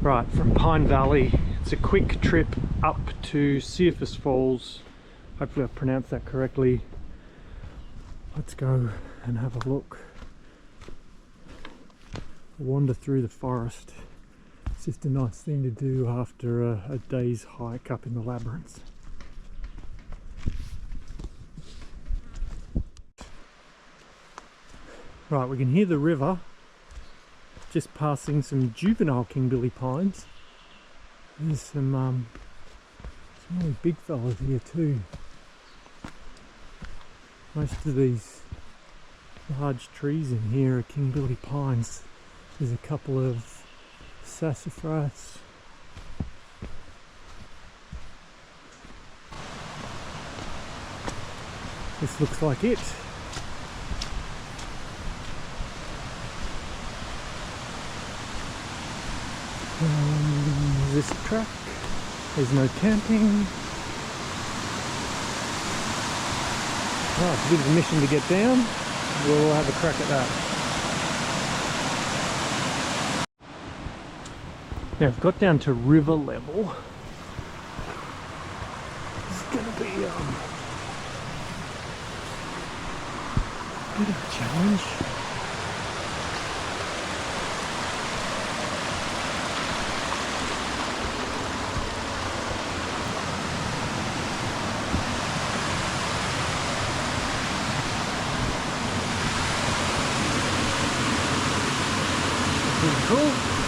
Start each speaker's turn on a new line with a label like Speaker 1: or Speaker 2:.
Speaker 1: Right, from Pine Valley, it's a quick trip up to Cephissus Falls. Hopefully I've pronounced that correctly. Let's go and have a look. Wander through the forest. It's just a nice thing to do after a day's hike up in the labyrinth. Right, we can hear the river just passing some juvenile kingbilly pines. There's some really big fellas here too. Most of these large trees in here are kingbilly pines. There's a couple of sassafras. This looks like it. This track, there's no camping. Oh, it's a bit of a mission to get down. We'll have a crack at that. Now I've got down to river level. It's gonna be a bit of a challenge. Cool.